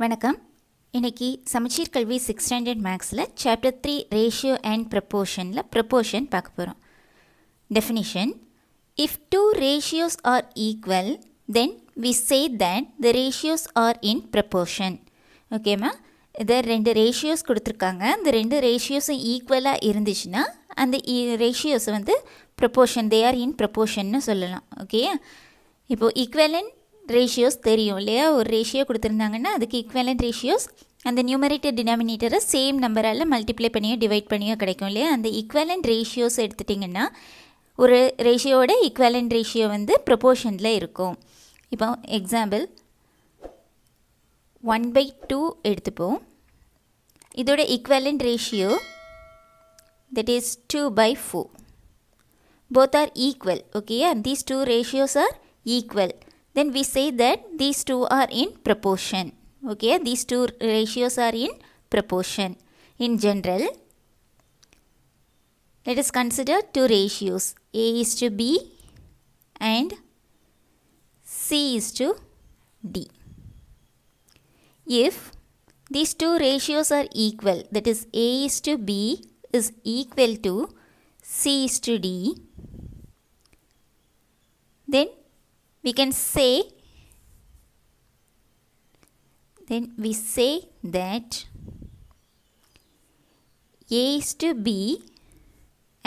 வணக்கம். இன்னைக்கு சமச்சீர் கல்வி 6th ஸ்டாண்டர்ட் மேக்ஸில் சாப்டர் 3 ரேஷியோ அண்ட் ப்ரப்போர்ஷனில் ப்ரப்போர்ஷன் பார்க்க போகிறோம். Definition: if two ratios are equal then we say that the ratios are in proportion. ஓகேம்மா, இதை ரெண்டு ரேஷியோஸ் கொடுத்துருக்காங்க. இந்த ரெண்டு ரேஷியோஸும் ஈக்குவலாக இருந்துச்சுன்னா அந்த ரேஷியோஸை வந்து ப்ரப்போர்ஷன், தே ஆர் இன் ப்ரப்போர்ஷன்னு சொல்லலாம். ஓகே, இப்போது ஈக்குவலன் ரேஷியோஸ் தெரியும் இல்லையா? ஒரு ரேஷியோ கொடுத்துருந்தாங்கன்னா அதுக்கு ஈக்குவலன்ட் ரேஷியோஸ் அந்த நியூமரேட்டர் டினாமினேட்டரை சேம் நம்பரால் மல்டிப்ளை பண்ணியோ டிவைட் பண்ணியோ கிடைக்கும் இல்லையா? அந்த ஈக்குவலன்ட் ரேஷியோஸ் எடுத்துட்டிங்கன்னா ஒரு ரேஷியோட ஈக்குவலன்ட் ரேஷியோ வந்து ப்ரப்போர்ஷனில் இருக்கும். இப்போ எக்ஸாம்பிள் 1/2 எடுத்துப்போம். இதோட equivalent ratio that is 2/4. Both are equal. Okay, and these two ratios are equal. Then we say that these two are in proportion. Okay, these two ratios are in proportion. In general, let us consider two ratios, A is to B and C is to D. If these two ratios are equal, that is A is to B is equal to C is to D, then we can say that A is to B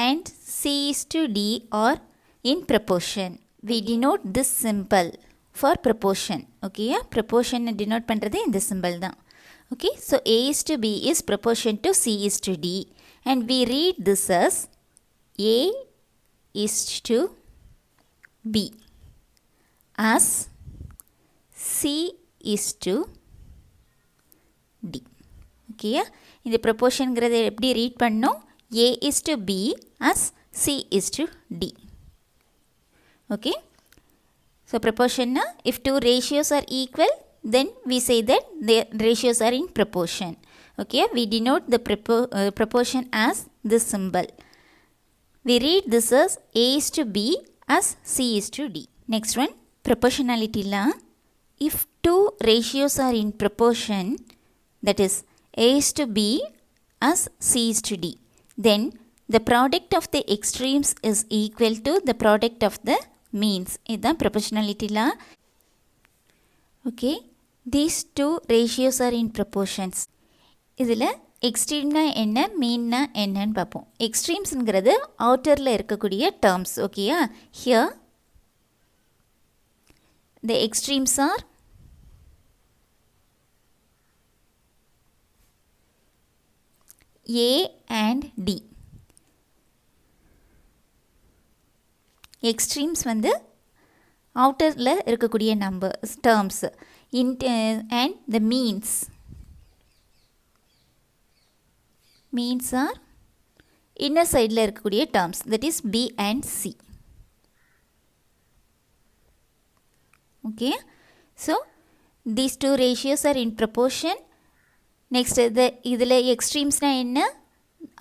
and C is to D are in proportion. We denote this symbol for proportion. Okay, proportion denote பண்றது இந்த symbol தான். Okay, so A is to B is proportion to C is to D, and we read this as A is to B as C is to D. Okay, இந்த ப்ரொப்போர்ஷன்ங்கிறத எப்படி read பண்ணோம்? A is to B as C is to D. Okay, so proportion, if two ratios are equal then we say that the ratios are in proportion. Okay, we denote the proportion as this symbol. We read this as A is to B as C is to D. Next one, proportionality law. If two ratios are in proportion, that is A is to B as C is to D, then the product of the extremes is equal to the product of the means. இதுதான் proportionality law. Okay, these two ratios are in proportions. இதில் எக்ஸ்ட்ரீம்னா என்ன, மீன்னா என்னன்னு பார்ப்போம். எக்ஸ்ட்ரீம்ஸுங்கிறது அவுட்டரில் இருக்கக்கூடிய terms. ஓகேயா, here the extremes are A and D. Extremes வந்து அவுட்டரில் இருக்கக்கூடிய numbers terms. And the means are inner sideல இருக்கக்கூடிய terms, that is B and C. Okay, so these two ratios are in proportion. Next, இதில் extremesனா என்ன?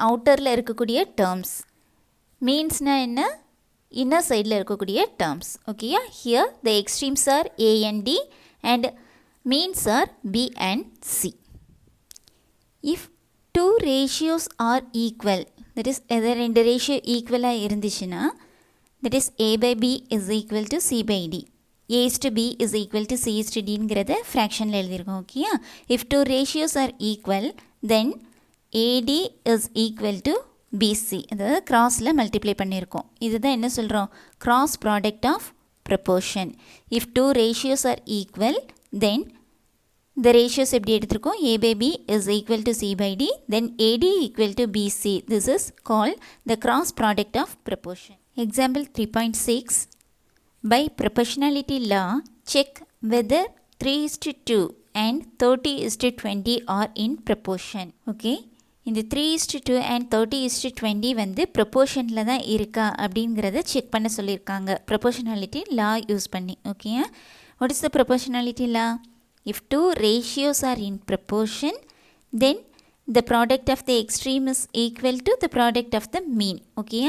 outerல இருக்கக்கூடிய terms. meansனா என்ன? inner sideல இருக்கக்கூடிய terms. Okay, here the extremes are A and D and means are B and C. If two ratios are equal, that is ரெண்டு ratio ஈக்குவலாக இருந்துச்சுன்னா, that is A by B is equal to C by D. A is to B is equal to C is to Dங்கிறத ஃப்ராக்ஷனில் எழுதியிருக்கோம். ஓகேயா, if two ratios are equal then AD is equal to BC, அதாவது கிராஸில் multiply பண்ணியிருக்கோம். இதுதான் என்ன சொல்கிறோம்? Cross product of proportion. if two ratios are equal then the ratios எப்படி எடுத்திருக்கோம்? A by B is equal to C by D, then AD equal to BC. This is called the cross product of proportion. Example 3.6. By proportionality law, check whether 3:2 and 30:20 are in proportion. Okay, இந்த 3:2 and 30:20 வந்து ப்ரொப்போர்ஷனில் தான் இருக்கா அப்படிங்கிறத check பண்ண சொல்லியிருக்காங்க ப்ரொப்போர்ஷனாலிட்டி லா use பண்ணி. Okay, what is the proportionality law? If two ratios are in proportion, then the product of the extreme is equal to the product of the mean. Okay,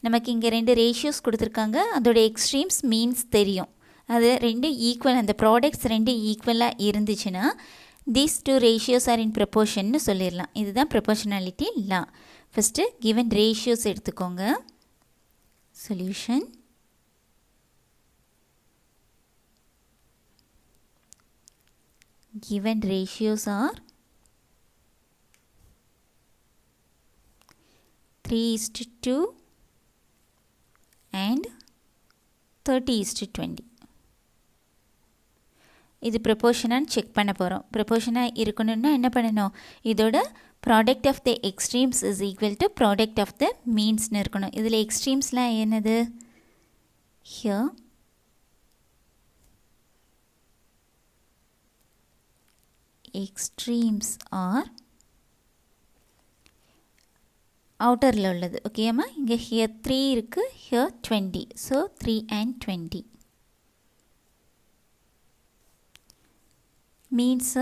நமக்கு இங்கே ரெண்டு ரேஷியோஸ் கொடுத்துருக்காங்க, அதோட எக்ஸ்ட்ரீம்ஸ் மீன்ஸ் தெரியும். அது ரெண்டு equal, அந்த products ரெண்டு ஈக்குவலாக இருந்துச்சுன்னா these two ratios are in proportion னு சொல்லிடலாம். இதுதான் proportionality law. First given ratios எடுத்துக்கோங்க. Solution. Given ratios are 3:2 and 30:20. இது ப்ரொபோர்ஷனான்னு செக் பண்ண போகிறோம். ப்ரொபோர்ஷனாக இருக்கணும்னா என்ன பண்ணணும், இதோட product of the extremes is equal to product of the மீன்ஸ்னு இருக்கணும். இதில் எக்ஸ்ட்ரீம்ஸ்லாம் என்னது, ஹியர் எக்ஸ்ட்ரீம்ஸ் ஆர் அவுட்டரில் உள்ளது. ஓகேம்மா, இங்கே ஹியர் 3 இருக்குது, here 20. So 3 and 20 means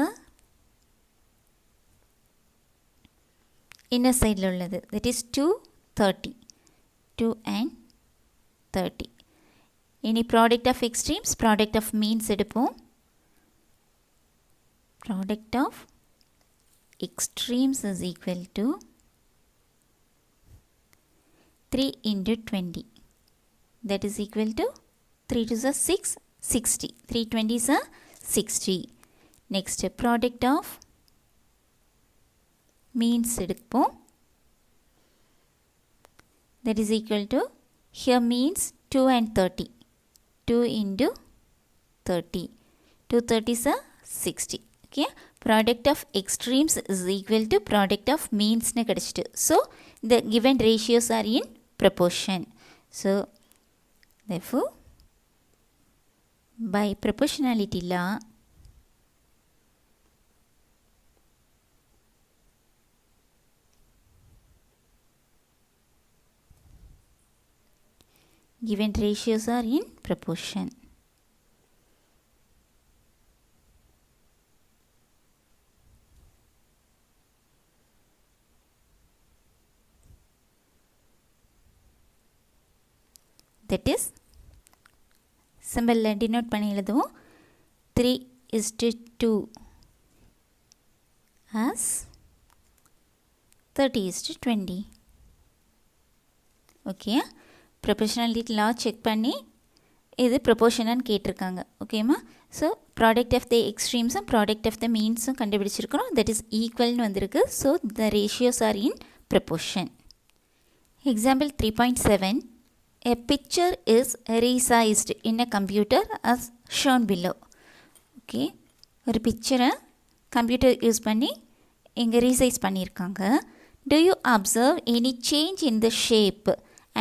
inner சைடில் உள்ளது, தட் இஸ் 2 30. 2 and 30. இனி product of extremes, product of means எடுப்போம். Product of extremes is equal to 3 into 20. That is equal to 3 to the 6, 60. 320 is a 60. Next, product of means எடுப்போம். That is equal to, here means 2 and 30. 2 into 30. 2 30 is a 60. Okay. Product of extremes is equal to product of means னு கிடைச்சிட்டு. So, the given ratios are in proportion. So, therefore, by proportionality law, given ratios are in proportion. That is, symbol denote பண்ணி எழுதுவோம். 3:2 as 30:20. Okay, proportionality law check பண்ணி இது ப்ரொபோர்ஷனான்னு கேட்டிருக்காங்க. ஓகேம்மா, so product of the எக்ஸ்ட்ரீம்ஸும் ப்ராடக்ட் ஆஃப் த மீன்ஸும் கண்டுபிடிச்சிருக்கிறோம். தட் இஸ் ஈக்குவல்னு வந்திருக்கு. So the ratios are in proportion. Example 3.7. A picture is resized in a computer as shown below. Okay, ஒரு பிக்சரை கம்ப்யூட்டர் யூஸ் பண்ணி இங்கே ரீசைஸ் பண்ணியிருக்காங்க. Do you observe any change in the shape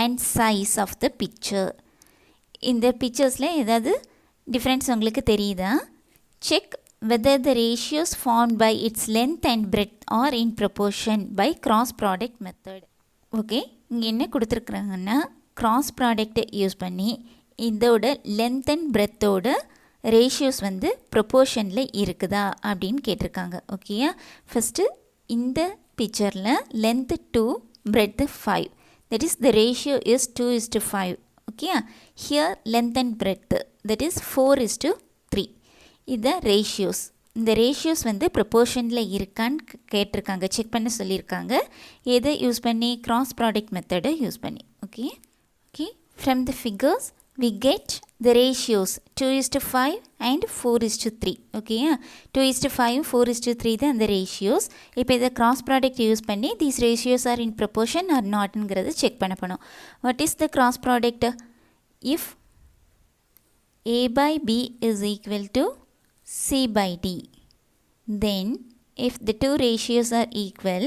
and size of the picture? இந்த பிக்சர்ஸில் ஏதாவது difference உங்களுக்கு தெரியுதா? Check whether the ratios formed by its length and breadth are in proportion by cross product method. Okay, இங்கே என்ன கொடுத்துருக்குறாங்கன்னா, cross ப்ராடக்டை use பண்ணி இதோட length and பிரெத்தோட ratios வந்து ப்ரொப்போர்ஷனில் இருக்குதா அப்படின்னு கேட்டிருக்காங்க. ஓகேயா, ஃபஸ்ட்டு இந்த பிக்சரில் length 2, breadth 5. That is the ratio is 2:5. ஓகேயா, here length and breadth that is 4:3. இதை ரேஷியோஸ், இந்த ரேஷியோஸ் வந்து ப்ரொப்போர்ஷனில் இருக்கான்னு கேட்டிருக்காங்க, செக் பண்ண சொல்லியிருக்காங்க. எதை யூஸ் பண்ணி? கிராஸ் ப்ராடக்ட் மெத்தடை யூஸ் பண்ணி. Okay, from the figures we get the ratios 2:5 and 4:3. okay, 2:5 4:3 தான் the ratios. இப்போ இதை cross product யூஸ் பண்ணி these ratios are in proportion or not ங்கிறது செக் பண்ண போனோம். what is the cross product? if a by b is equal to c by d, then if the two ratios are equal,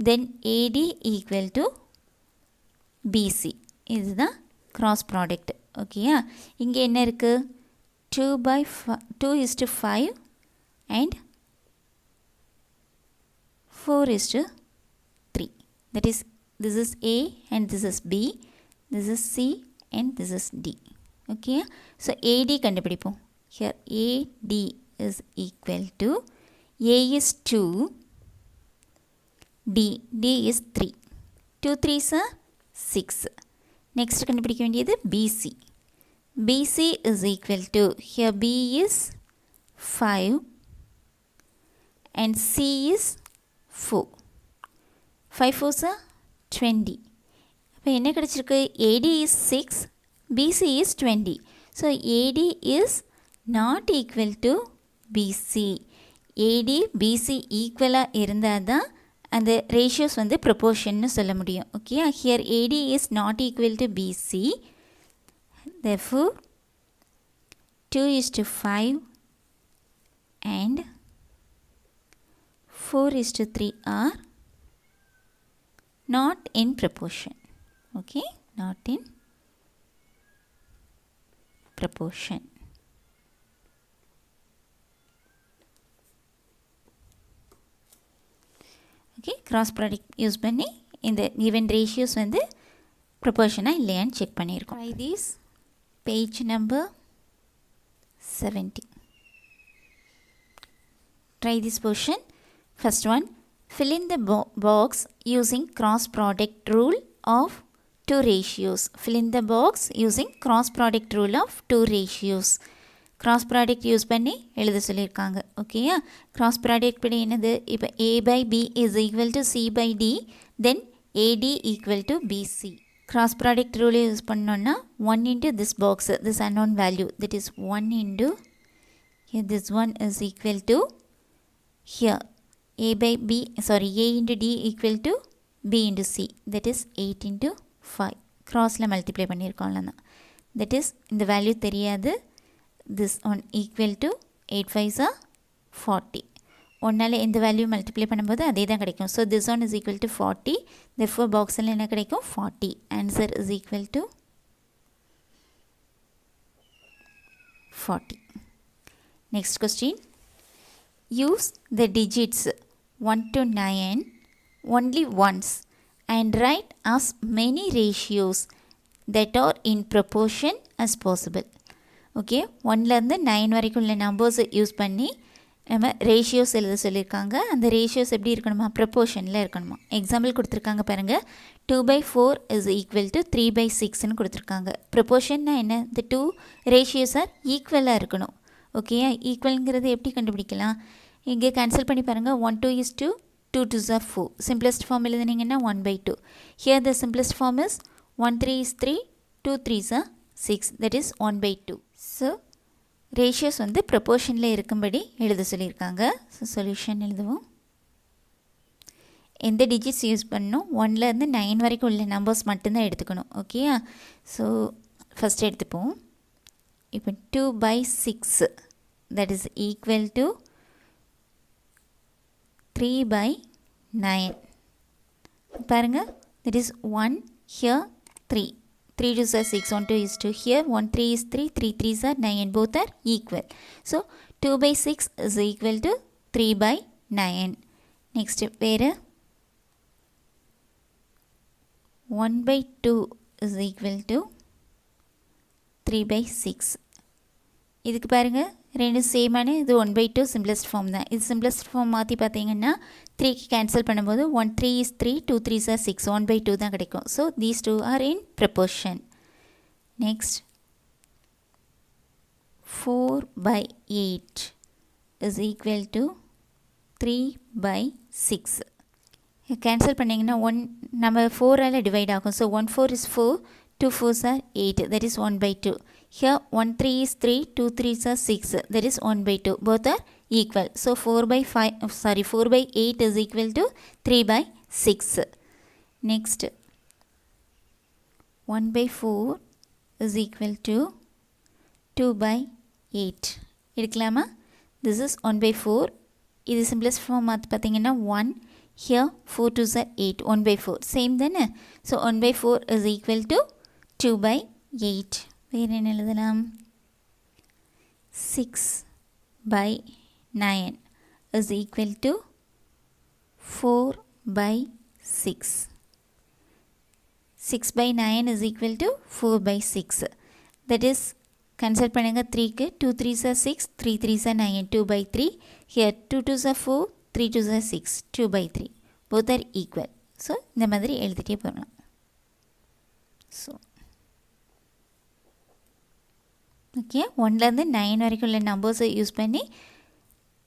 then ad equal to bc. இதுதான் cross product. ஓகேயா, இங்கே என்ன இருக்குது? 2:5 and 4:3. that is, this is a and this is b, this is c and this is d. okay, so ad கண்டுபிடிப்போம். here ad is equal to, a is 2, d is 3. 2 3s are 6. Next கண்டுபிடிக்க வேண்டியது BC. BC is equal to, here B is 5 and C is 4. 5 4s are 20. அப்போ என்ன கிடைச்சிருக்கு? AD is 6, BC is 20. So AD is not equal to BC. AD BC ஈக்குவலாக இருந்தால் தான் அந்த ratios வந்து ப்ரொபோர்ஷன்னு சொல்ல முடியும். Okay, here AD is not equal to BC. Therefore 2:5 and 4:3 are not in proportion. Okay, not in proportion. Okay, cross product use பண்ணி இந்த given ratios வந்து proportional இல்லையான்னு செக் பண்ணியிருக்கோம். Try this page number 70. Try this portion. First one, fill in the box using cross product rule of two ratios. Fill in the box using cross product rule of two ratios. Cross product use பண்ணி எழுத சொல்லியிருக்காங்க. ஓகேயா, cross product படி என்னது? இப்போ A by B is equal to C by D, then AD equal to BC. Cross product rule use பண்ணோன்னா 1 into this box, this unknown value, that is 1 into, here this one is equal to, here A by B, sorry, A into D equal to B into C, that is 8 into 5. Crossல multiply பண்ணியிருக்கோம்ல தான். That is, இந்த value தெரியாது. This one equal to 8 5s are 40. ஒன்றால் எந்த value multiply பண்ணும்போது அதே தான் கிடைக்கும். So this one is equal to 40. therefore பாக்ஸில் என்ன கிடைக்கும்? 40. Answer is equal to 40. Next question. Use the digits 1 to 9 only once and write as many ratios that are in proportion as possible. Okay, 1லேருந்து 9 வரைக்கும் உள்ள நம்பர்ஸை use பண்ணி நம்ம ratios எழுத சொல்லியிருக்காங்க. அந்த ரேஷியோஸ் எப்படி இருக்கணுமா? ப்ரொப்போர்ஷனில் இருக்கணுமா? எக்ஸாம்பிள் கொடுத்துருக்காங்க பாருங்கள். 2/4 is equal to 3/6ன்னு கொடுத்துருக்காங்க. ப்ரொப்போர்ஷன்னா என்ன? இந்த 2 ரேஷியோஸ் ஆர் ஈக்குவலாக இருக்கணும். ஓகே, ஈக்குவலுங்கிறது எப்படி கண்டுபிடிக்கலாம்? இங்கே கேன்சல் பண்ணி பாருங்கள். 1 2 is 2, 2 2s are 4. Simplest form எழுதுனீங்கன்னா 1/2. Here the simplest form is 1 3 is 3, 2 3s are 6, that is 1/2. So ratios வந்து ப்ரொப்போர்ஷனில் இருக்கும்படி எழுத சொல்லியிருக்காங்க. ஸோ சொல்யூஷன் எழுதுவோம். எந்த டிஜிட்ஸ் யூஸ் பண்ணணும்? 1லேருந்து 9 வரைக்கும் உள்ள நம்பர்ஸ் மட்டும்தான் எடுத்துக்கணும். ஓகேயா, ஸோ ஃபஸ்ட் எடுத்துப்போம். இப்போ 2/6 that is equal to 3/9. பாருங்கள், that is 1 here 3. 3 2s are 6, 1 2 is 2. Here 1 3 is 3, 3 3s are 9, both are equal. So 2/6 is equal to 3/9. Next, where 1/2 is equal to 3/6. இதுக்கு பாருங்கள், ரெண்டு சேமான. இது 1/2 சிம்பிளஸ்ட் ஃபார்ம் தான். இது சிம்பிளஸ்ட் ஃபார்ம் மாற்றி பார்த்தீங்கன்னா 3க்கு கேன்சல் பண்ணும்போது 1 3 is 3, 2 3s are 6, 1/2 தான் கிடைக்கும். So these two are in proportion. Next, 4/8 is equal to 3/6. Cancel பண்ணிங்கன்னா 1 நம்ம 4ஆல் டிவைட் ஆகும். So 1 4 is 4, 2 4s are 8, that is 1/2. Here 1 3 is 3, 2 3s are 6, that is 1/2. Both are equal. So 4/8 is equal to 3/6. Next, 1/4 is equal to 2/8. எடுக்கலாமா? This is 1/4. இது simplest form மாற்றி பார்த்தீங்கன்னா 1. Here 4 2s are 8, 1/4. Same தானே? So 1/4 is equal to 2/8. வேறு என்ன எழுதலாம்? 6/9 is equal to 4/6. 6/9 is equal to 4/6. That is, cancel பண்ணுங்க 3க்கு. 2 3s are 6, 3 3s are 9, 2/3. Here 2 2s are 4, 3 2s are 6, 2/3. Both are equal. So இந்த மாதிரி எழுதிட்டே போகலாம். ஸோ ஓகே, 1லேருந்து 9 வரைக்கும் உள்ள நம்பர்ஸை யூஸ் பண்ணி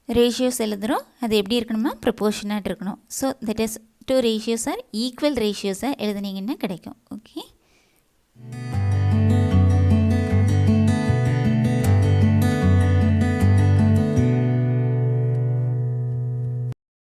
ரேஷியோஸ் எழுதுகிறோம். அது எப்படி இருக்கணும்னா ப்ரொபோர்ஷனாக இருக்கணும். So that is 2 ratios are equal ரேஷியோஸாக எழுதுனீங்கன்னா கிடைக்கும். ஓகே.